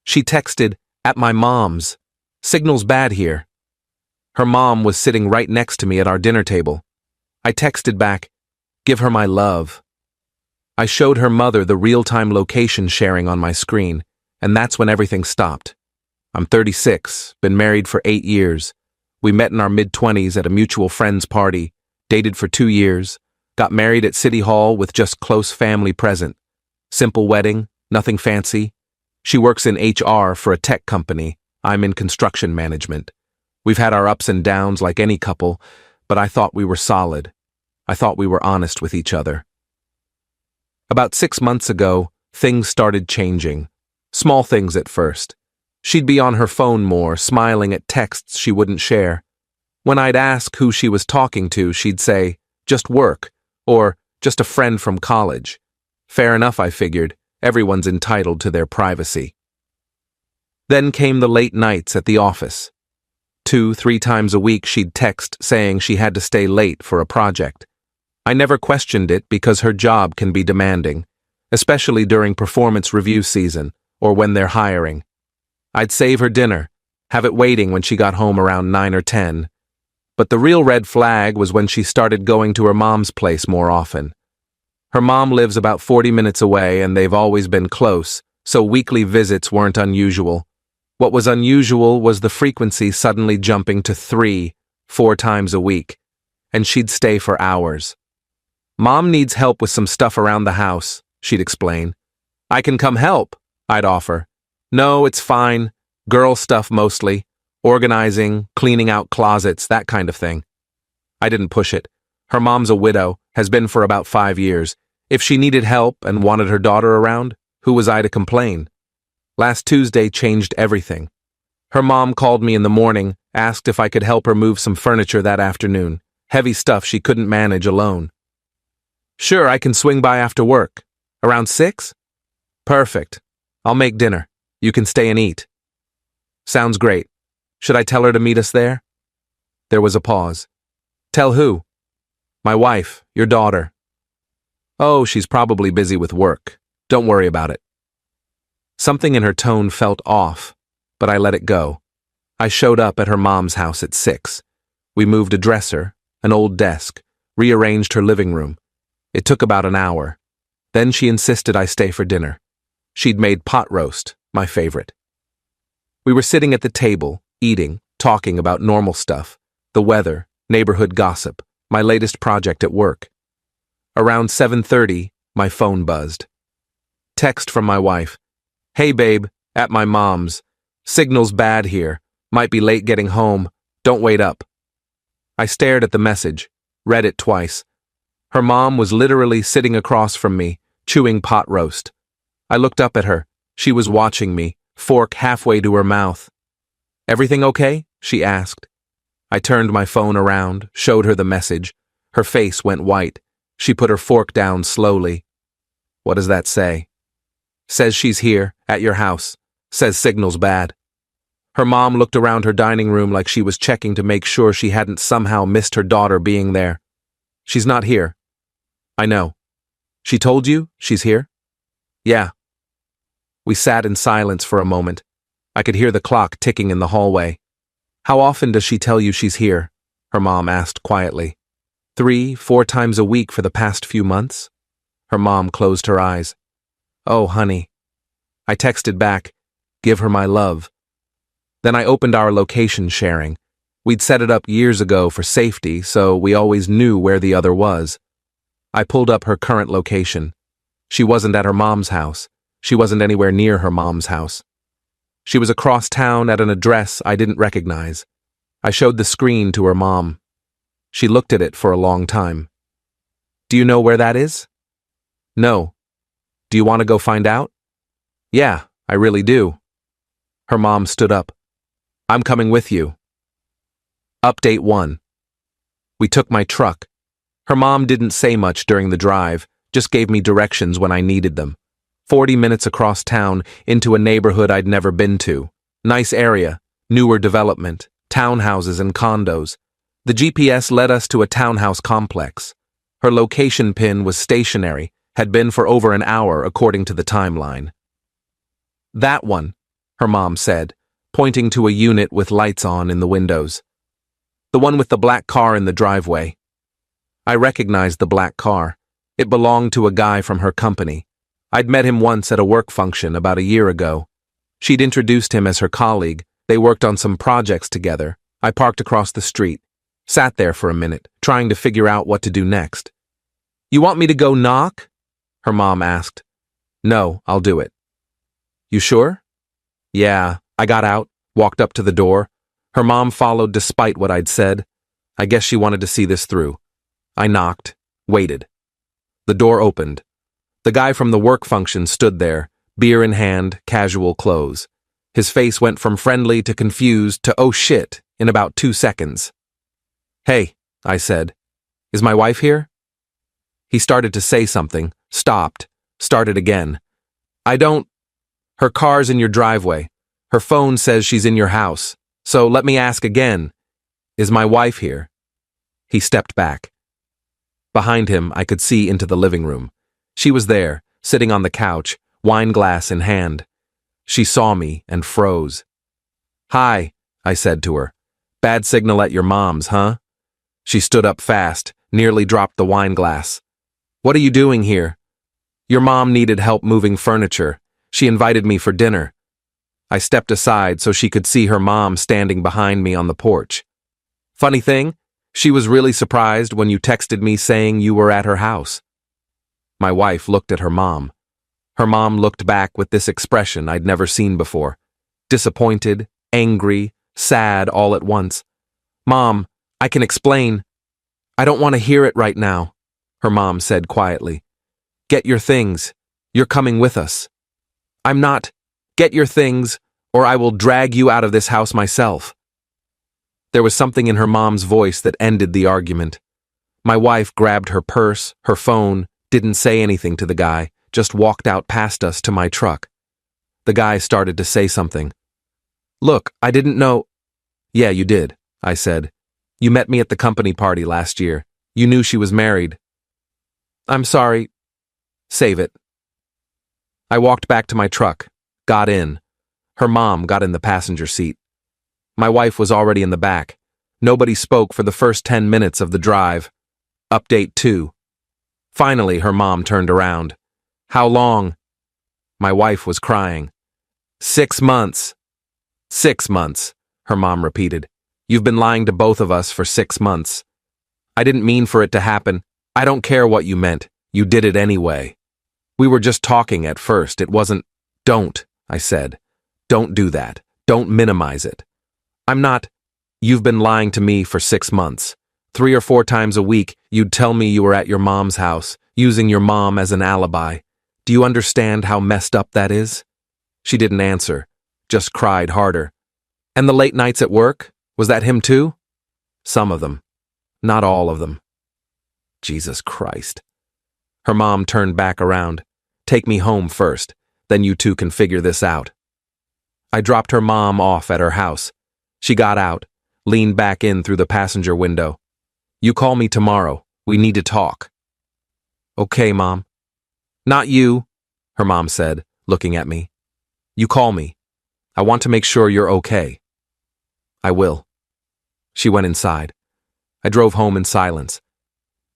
She texted, "At my mom's. Signal's bad here." Her mom was sitting right next to me at our dinner table. I texted back, "Give her my love." I showed her mother the real-time location sharing on my screen, and that's when everything stopped. I'm 36, been married for 8 years. We met in our mid-20s at a mutual friend's party, dated for 2 years, got married at City Hall with just close family present. Simple wedding, nothing fancy. She works in HR for a tech company. I'm in construction management. We've had our ups and downs like any couple, but I thought we were solid. I thought we were honest with each other. About 6 months ago, things started changing. Small things at first. She'd be on her phone more, smiling at texts she wouldn't share. When I'd ask who she was talking to, she'd say, "Just work," or "Just a friend from college." Fair enough, I figured. Everyone's entitled to their privacy. Then came the late nights at the office. 2-3 times a week she'd text saying she had to stay late for a project. I never questioned it because her job can be demanding, especially during performance review season or when they're hiring. I'd save her dinner, have it waiting when she got home around 9 or 10. But the real red flag was when she started going to her mom's place more often. Her mom lives about 40 minutes away and they've always been close, so weekly visits weren't unusual. What was unusual was the frequency suddenly jumping to 3-4 times a week, and she'd stay for hours. "Mom needs help with some stuff around the house," she'd explain. "I can come help," I'd offer. "No, it's fine. Girl stuff mostly. Organizing, cleaning out closets, that kind of thing." I didn't push it. Her mom's a widow, has been for about 5 years. If she needed help and wanted her daughter around, who was I to complain? Last Tuesday changed everything. Her mom called me in the morning, asked if I could help her move some furniture that afternoon. Heavy stuff she couldn't manage alone. "Sure, I can swing by after work. Around 6? "Perfect. I'll make dinner. You can stay and eat." "Sounds great. Should I tell her to meet us there?" There was a pause. "Tell who?" "My wife, your daughter." "Oh, she's probably busy with work. Don't worry about it." Something in her tone felt off, but I let it go. I showed up at her mom's house at 6. We moved a dresser, an old desk, rearranged her living room. It took about an hour. Then she insisted I stay for dinner. She'd made pot roast, my favorite. We were sitting at the table, eating, talking about normal stuff, the weather, neighborhood gossip, my latest project at work. Around 7:30, my phone buzzed. Text from my wife. "Hey babe, at my mom's. Signal's bad here. Might be late getting home. Don't wait up." I stared at the message, read it twice. Her mom was literally sitting across from me, chewing pot roast. I looked up at her. She was watching me, fork halfway to her mouth. "Everything okay?" she asked. I turned my phone around, showed her the message. Her face went white. She put her fork down slowly. "What does that say?" "Says she's here, at your house. Says signal's bad." Her mom looked around her dining room like she was checking to make sure she hadn't somehow missed her daughter being there. "She's not here." "I know." "She told you she's here?" "Yeah." We sat in silence for a moment. I could hear the clock ticking in the hallway. "How often does she tell you she's here?" her mom asked quietly. 3-4 times a week for the past few months? Her mom closed her eyes. "Oh, honey." I texted back, "Give her my love." Then I opened our location sharing. We'd set it up years ago for safety, so we always knew where the other was. I pulled up her current location. She wasn't at her mom's house. She wasn't anywhere near her mom's house. She was across town at an address I didn't recognize. I showed the screen to her mom. She looked at it for a long time. "Do you know where that is?" "No." "Do you want to go find out?" "Yeah, I really do." Her mom stood up. "I'm coming with you." Update 1. We took my truck. Her mom didn't say much during the drive, just gave me directions when I needed them. 40 minutes across town, into a neighborhood I'd never been to. Nice area, newer development, townhouses and condos. The GPS led us to a townhouse complex. Her location pin was stationary, had been for over an hour according to the timeline. "That one." her mom said, pointing to a unit with lights on in the windows. The one with the black car in the driveway. I recognized the black car. It belonged to a guy from her company. I'd met him once at a work function about a year ago. She'd introduced him as her colleague. They worked on some projects together. I parked across the street, sat there for a minute, trying to figure out what to do next. "You want me to go knock?" her mom asked. "No, I'll do it." "You sure?" "Yeah." I got out, walked up to the door. Her mom followed despite what I'd said. I guess she wanted to see this through. I knocked, waited. The door opened. The guy from the work function stood there, beer in hand, casual clothes. His face went from friendly to confused to oh shit in about 2 seconds. "Hey," I said. "Is my wife here?" He started to say something, stopped, started again. Her car's in your driveway. Her phone says she's in your house. So let me ask again. Is my wife here?" He stepped back. Behind him, I could see into the living room. She was there, sitting on the couch, wine glass in hand. She saw me and froze. "Hi," I said to her. "Bad signal at your mom's, huh?" She stood up fast, nearly dropped the wine glass. "What are you doing here?" "Your mom needed help moving furniture. She invited me for dinner." I stepped aside so she could see her mom standing behind me on the porch. "Funny thing, she was really surprised when you texted me saying you were at her house." My wife looked at her mom. Her mom looked back with this expression I'd never seen before. Disappointed, angry, sad all at once. "Mom, I can explain." "I don't want to hear it right now," her mom said quietly. "Get your things. You're coming with us." "I'm not. Get your things, or I will drag you out of this house myself." There was something in her mom's voice that ended the argument. My wife grabbed her purse, her phone, didn't say anything to the guy, just walked out past us to my truck. The guy started to say something. "Look, I didn't know—" "Yeah, you did," I said. "You met me at the company party last year. You knew she was married." "I'm sorry." "Save it." I walked back to my truck, got in. Her mom got in the passenger seat. My wife was already in the back. Nobody spoke for the first 10 minutes of the drive. Update 2. Finally, her mom turned around. "How long?" My wife was crying. 6 months. 6 months, her mom repeated. "You've been lying to both of us for 6 months. I didn't mean for it to happen. I don't care what you meant. You did it anyway. We were just talking at first. It wasn't—" "Don't," I said. "Don't do that. Don't minimize it. I'm not— You've been lying to me for 6 months. 3 or 4 times a week, you'd tell me you were at your mom's house, using your mom as an alibi. Do you understand how messed up that is?" She didn't answer, just cried harder. "And the late nights at work? Was that him too?" "Some of them. Not all of them." Jesus Christ. Her mom turned back around. "Take me home first, then you two can figure this out." I dropped her mom off at her house. She got out, leaned back in through the passenger window. "You call me tomorrow. We need to talk." "Okay, Mom." "Not you," her mom said, looking at me. "You call me. I want to make sure you're okay." "I will." She went inside. I drove home in silence.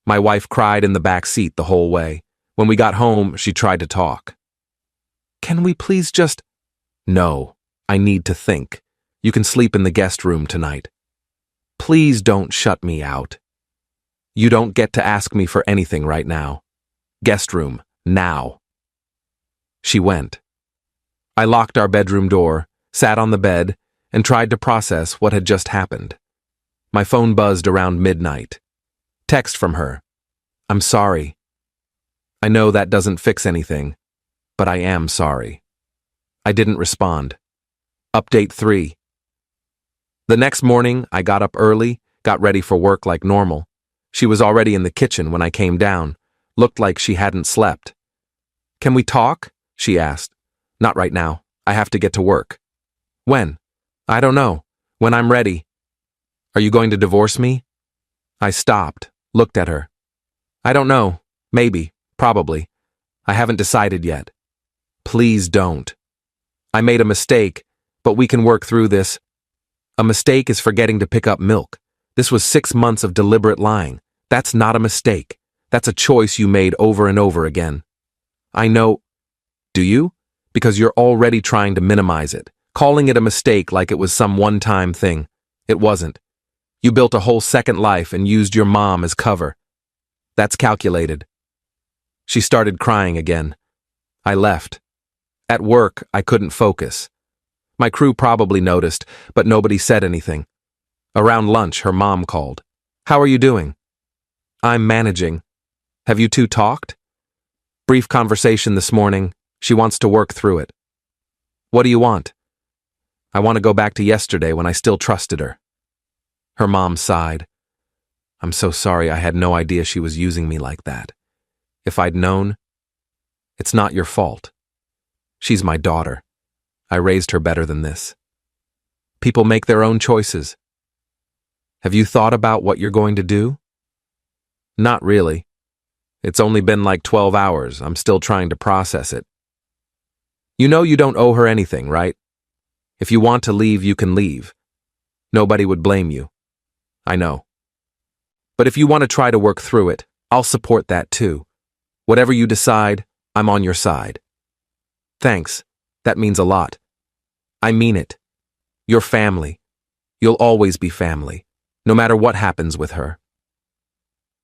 My wife cried in the back seat the whole way. When we got home, she tried to talk. "Can we please just—" "No, I need to think. You can sleep in the guest room tonight. Please don't shut me out. You don't get to ask me for anything right now. Guest room, now." She went. I locked our bedroom door, sat on the bed, and tried to process what had just happened. My phone buzzed around midnight. Text from her. "I'm sorry. I know that doesn't fix anything, but I am sorry." I didn't respond. Update 3. The next morning, I got up early, got ready for work like normal. She was already in the kitchen when I came down. Looked like she hadn't slept. "Can we talk?" she asked. "Not right now. I have to get to work." "When?" "I don't know. When I'm ready." "Are you going to divorce me?" I stopped, looked at her. "I don't know. Maybe. Probably. I haven't decided yet." "Please don't." "I made a mistake. But we can work through this. A mistake is forgetting to pick up milk. This was 6 months of deliberate lying. That's not a mistake. That's a choice you made over and over again. I know. Do you? Because you're already trying to minimize it, calling it a mistake like it was some one-time thing. It wasn't. You built a whole second life and used your mom as cover. That's calculated. She started crying again. I left. At work, I couldn't focus. My crew probably noticed, but nobody said anything. Around lunch, her mom called. How are you doing? I'm managing. Have you two talked? Brief conversation this morning. She wants to work through it. What do you want? I want to go back to yesterday when I still trusted her. Her mom sighed. I'm so sorry, I had no idea she was using me like that. If I'd known, it's not your fault. She's my daughter. I raised her better than this. People make their own choices. Have you thought about what you're going to do? Not really. It's only been like 12 hours. I'm still trying to process it. You know you don't owe her anything, right? If you want to leave, you can leave. Nobody would blame you. I know. But if you want to try to work through it, I'll support that too. Whatever you decide, I'm on your side. Thanks. That means a lot. I mean it. You're family. You'll always be family, no matter what happens with her.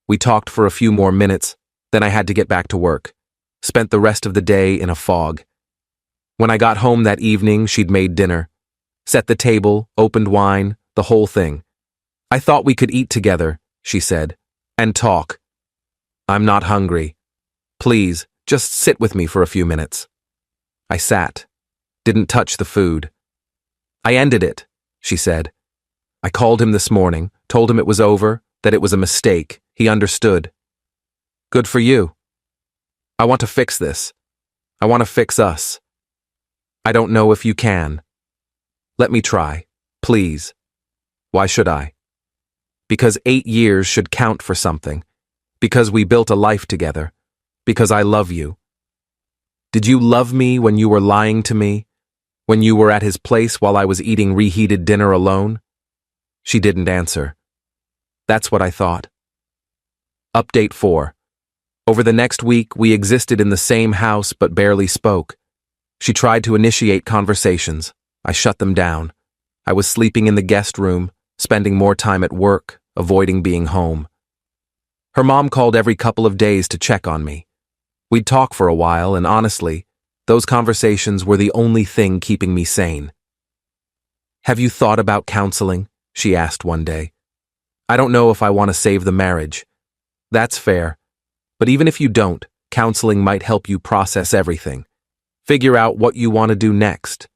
We talked for a few more minutes, then I had to get back to work. Spent the rest of the day in a fog. When I got home that evening, she'd made dinner. Set the table, opened wine, the whole thing. I thought we could eat together, she said, and talk. I'm not hungry. Please, just sit with me for a few minutes. I sat. Didn't touch the food. I ended it, she said. I called him this morning, told him it was over, that it was a mistake. He understood. Good for you. I want to fix this. I want to fix us. I don't know if you can. Let me try, please. Why should I? Because 8 years should count for something. Because we built a life together. Because I love you. Did you love me when you were lying to me? When you were at his place while I was eating reheated dinner alone? She didn't answer. That's what I thought. Update 4. Over the next week, we existed in the same house but barely spoke. She tried to initiate conversations. I shut them down. I was sleeping in the guest room, spending more time at work, avoiding being home. Her mom called every couple of days to check on me. We'd talk for a while, and honestly, those conversations were the only thing keeping me sane. Have you thought about counseling? She asked one day. I don't know if I want to save the marriage. That's fair. But even if you don't, counseling might help you process everything. Figure out what you want to do next.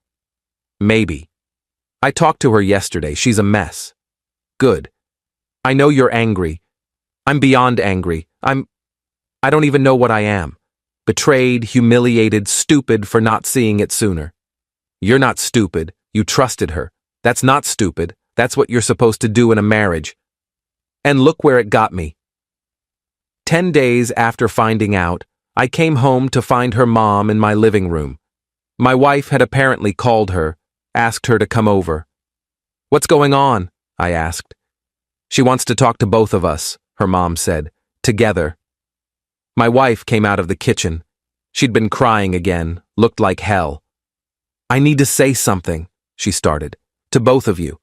Maybe. I talked to her yesterday. She's a mess. Good. I know you're angry. I'm beyond angry. I don't even know what I am. Betrayed, humiliated, stupid for not seeing it sooner. You're not stupid. You trusted her. That's not stupid. That's what you're supposed to do in a marriage. And look where it got me. 10 days after finding out, I came home to find her mom in my living room. My wife had apparently called her, asked her to come over. What's going on? I asked. She wants to talk to both of us, her mom said, together. My wife came out of the kitchen. She'd been crying again, looked like hell. I need to say something, she started, to both of you,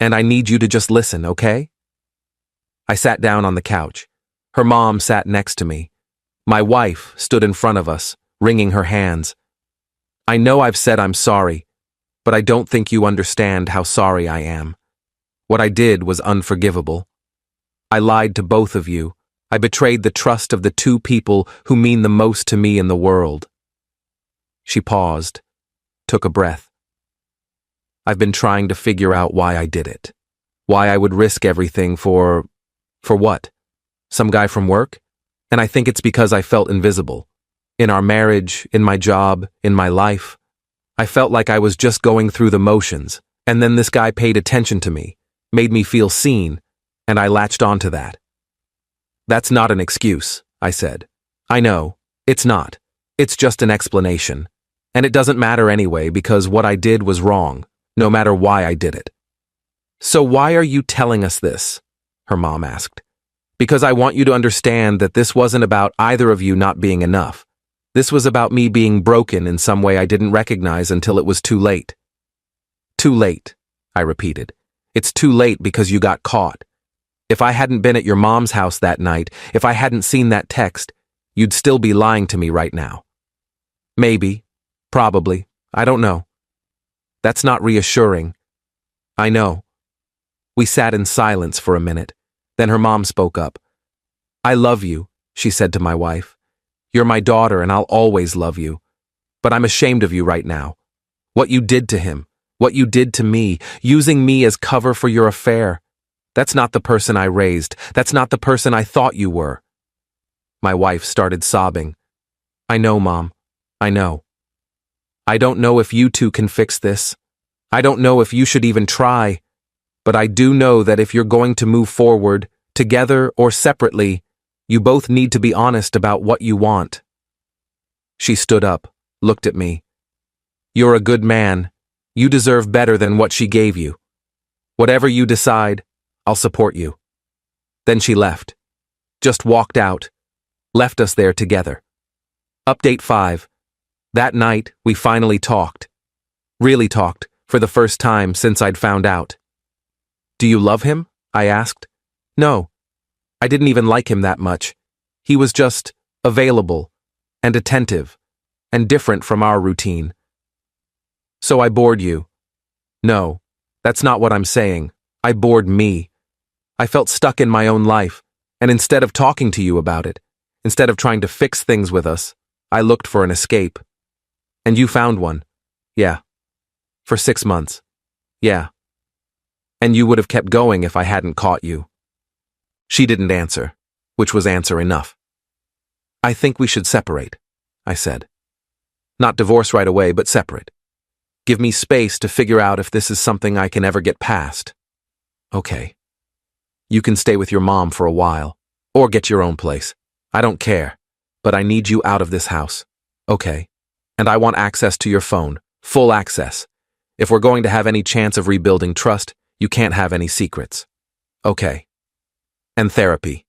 and I need you to just listen, okay? I sat down on the couch. Her mom sat next to me. My wife stood in front of us, wringing her hands. I know I've said I'm sorry, but I don't think you understand how sorry I am. What I did was unforgivable. I lied to both of you. I betrayed the trust of the two people who mean the most to me in the world. She paused, took a breath. I've been trying to figure out why I did it. Why I would risk everything for what? Some guy from work? And I think it's because I felt invisible. In our marriage, in my job, in my life. I felt like I was just going through the motions, and then this guy paid attention to me, made me feel seen, and I latched onto that. That's not an excuse, I said. I know, it's not. It's just an explanation. And it doesn't matter anyway because what I did was wrong. no matter why I did it. So why are you telling us this? Her mom asked. Because I want you to understand that this wasn't about either of you not being enough. This was about me being broken in some way I didn't recognize until it was too late. Too late, I repeated. It's too late because you got caught. If I hadn't been at your mom's house that night, if I hadn't seen that text, you'd still be lying to me right now. Maybe, probably, I don't know. That's not reassuring. I know. We sat in silence for a minute. Then her mom spoke up. I love you, she said to my wife. You're my daughter and I'll always love you. But I'm ashamed of you right now. What you did to him, what you did to me, using me as cover for your affair. That's not the person I raised. That's not the person I thought you were. My wife started sobbing. I know, Mom. I know. I don't know if you two can fix this. I don't know if you should even try. But I do know that if you're going to move forward, together or separately, you both need to be honest about what you want. She stood up, looked at me. You're a good man. You deserve better than what she gave you. Whatever you decide, I'll support you. Then she left. Just walked out. Left us there together. Update 5. That night, we finally talked. Really talked, for the first time since I'd found out. Do you love him? I asked. No. I didn't even like him that much. He was just available and attentive and different from our routine. So I bored you. No, that's not what I'm saying. I bored me. I felt stuck in my own life, and instead of talking to you about it, instead of trying to fix things with us, I looked for an escape. And you found one. Yeah. For 6 months. Yeah. And you would have kept going if I hadn't caught you. She didn't answer, which was answer enough. I think we should separate, I said. Not divorce right away, but separate. Give me space to figure out if this is something I can ever get past. Okay. You can stay with your mom for a while, or get your own place. I don't care, but I need you out of this house. Okay. And I want access to your phone, full access. If we're going to have any chance of rebuilding trust, you can't have any secrets. Okay. And therapy.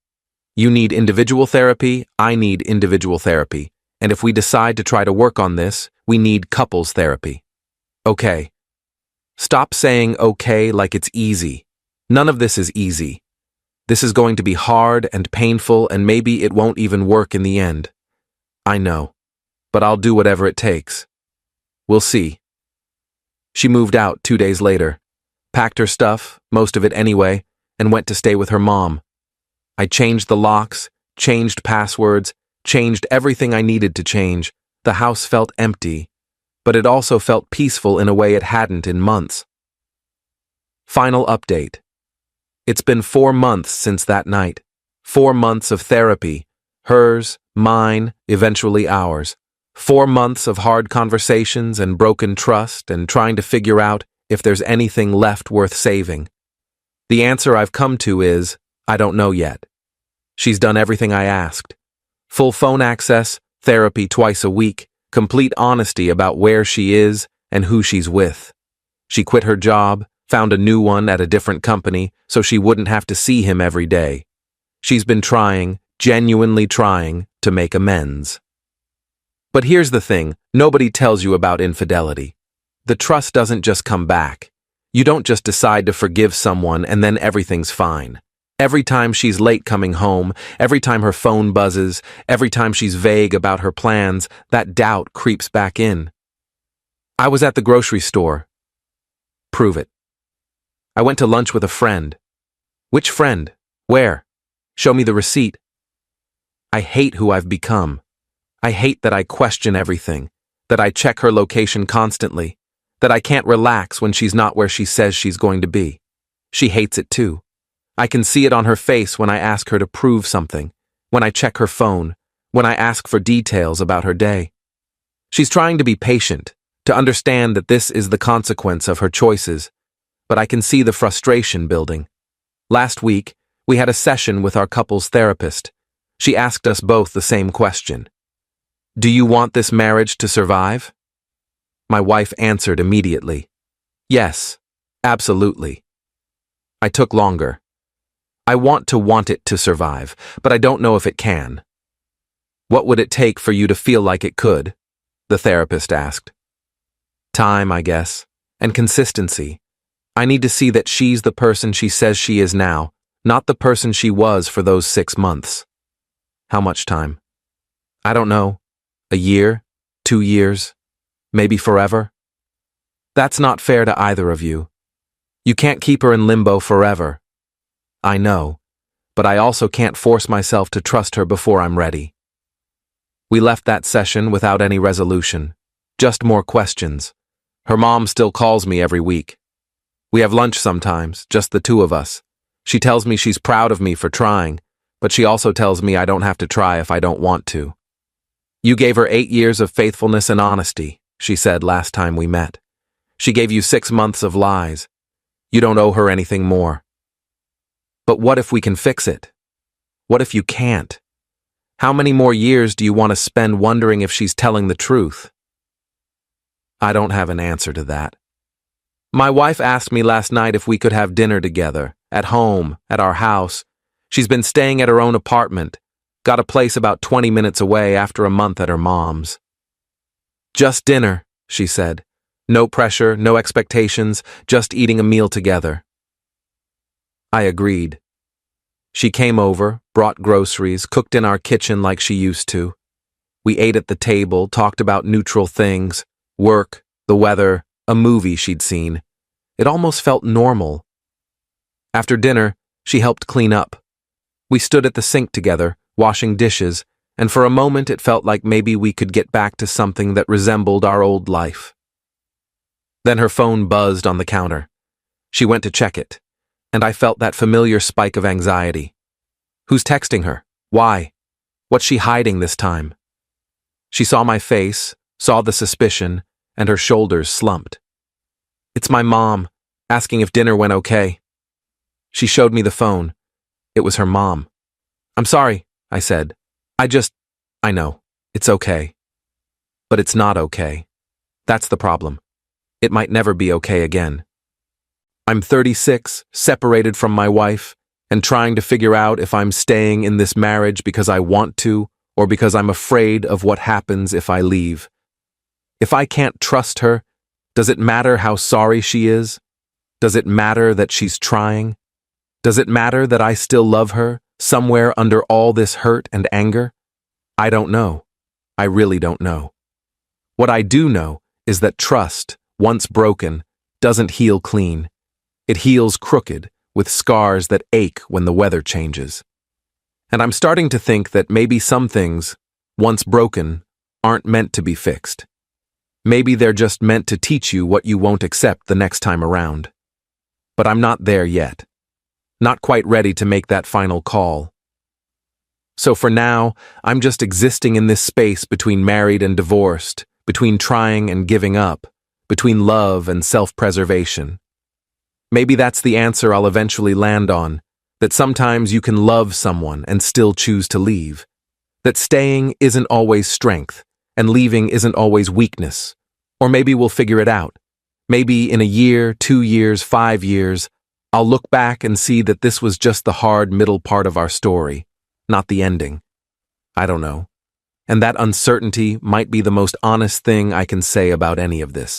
You need individual therapy, I need individual therapy. And if we decide to try to work on this, we need couples therapy. Okay. Stop saying okay like it's easy. None of this is easy. This is going to be hard and painful, and maybe it won't even work in the end. I know. But I'll do whatever it takes. We'll see. She moved out 2 days later, packed her stuff, most of it anyway, and went to stay with her mom. I changed the locks, changed passwords, changed everything I needed to change. The house felt empty, but it also felt peaceful in a way it hadn't in months. Final update. It's been 4 months since that night. 4 months of therapy. Hers, mine, eventually ours. 4 months of hard conversations and broken trust and trying to figure out if there's anything left worth saving. The answer I've come to is, I don't know yet. She's done everything I asked. Full phone access, therapy twice a week, complete honesty about where she is and who she's with. She quit her job, found a new one at a different company so she wouldn't have to see him every day. She's been trying, genuinely trying, to make amends. But here's the thing, nobody tells you about infidelity. The trust doesn't just come back. You don't just decide to forgive someone and then everything's fine. Every time she's late coming home, every time her phone buzzes, every time she's vague about her plans, that doubt creeps back in. I was at the grocery store. Prove it. I went to lunch with a friend. Which friend? Where? Show me the receipt. I hate who I've become. I hate that I question everything, that I check her location constantly, that I can't relax when she's not where she says she's going to be. She hates it too. I can see it on her face when I ask her to prove something, when I check her phone, when I ask for details about her day. She's trying to be patient, to understand that this is the consequence of her choices, but I can see the frustration building. Last week, we had a session with our couple's therapist. She asked us both the same question. Do you want this marriage to survive? My wife answered immediately. Yes, absolutely. I took longer. I want it to survive, but I don't know if it can. What would it take for you to feel like it could? The therapist asked. Time, I guess, and consistency. I need to see that she's the person she says she is now, not the person she was for those 6 months. How much time? I don't know. A year? 2 years? Maybe forever? That's not fair to either of you. You can't keep her in limbo forever. I know, but I also can't force myself to trust her before I'm ready. We left that session without any resolution, just more questions. Her mom still calls me every week. We have lunch sometimes, just the two of us. She tells me she's proud of me for trying, but she also tells me I don't have to try if I don't want to. You gave her 8 years of faithfulness and honesty, she said last time we met. She gave you 6 months of lies. You don't owe her anything more. But what if we can fix it? What if you can't? How many more years do you want to spend wondering if she's telling the truth? I don't have an answer to that. My wife asked me last night if we could have dinner together, at home, at our house. She's been staying at her own apartment, got a place about 20 minutes away after a month at her mom's. Just dinner, she said. No pressure, no expectations, just eating a meal together. I agreed. She came over, brought groceries, cooked in our kitchen like she used to. We ate at the table, talked about neutral things, work, the weather, a movie she'd seen. It almost felt normal. After dinner, she helped clean up. We stood at the sink together, washing dishes, and for a moment it felt like maybe we could get back to something that resembled our old life. Then her phone buzzed on the counter. She went to check it, and I felt that familiar spike of anxiety. Who's texting her? Why? What's she hiding this time? She saw my face, saw the suspicion, and her shoulders slumped. It's my mom, asking if dinner went okay. She showed me the phone. It was her mom. I'm sorry, I said. I know, it's okay. But it's not okay. That's the problem. It might never be okay again. I'm 36, separated from my wife, and trying to figure out if I'm staying in this marriage because I want to, or because I'm afraid of what happens if I leave. If I can't trust her, does it matter how sorry she is? Does it matter that she's trying? Does it matter that I still love her, somewhere under all this hurt and anger? I don't know. I really don't know. What I do know is that trust, once broken, doesn't heal clean. It heals crooked, with scars that ache when the weather changes. And I'm starting to think that maybe some things, once broken, aren't meant to be fixed. Maybe they're just meant to teach you what you won't accept the next time around. But I'm not there yet. Not quite ready to make that final call. So for now, I'm just existing in this space between married and divorced, between trying and giving up, between love and self-preservation. Maybe that's the answer I'll eventually land on, that sometimes you can love someone and still choose to leave. That staying isn't always strength, and leaving isn't always weakness. Or maybe we'll figure it out. Maybe in a year, 2 years, 5 years, I'll look back and see that this was just the hard middle part of our story, not the ending. I don't know. And that uncertainty might be the most honest thing I can say about any of this.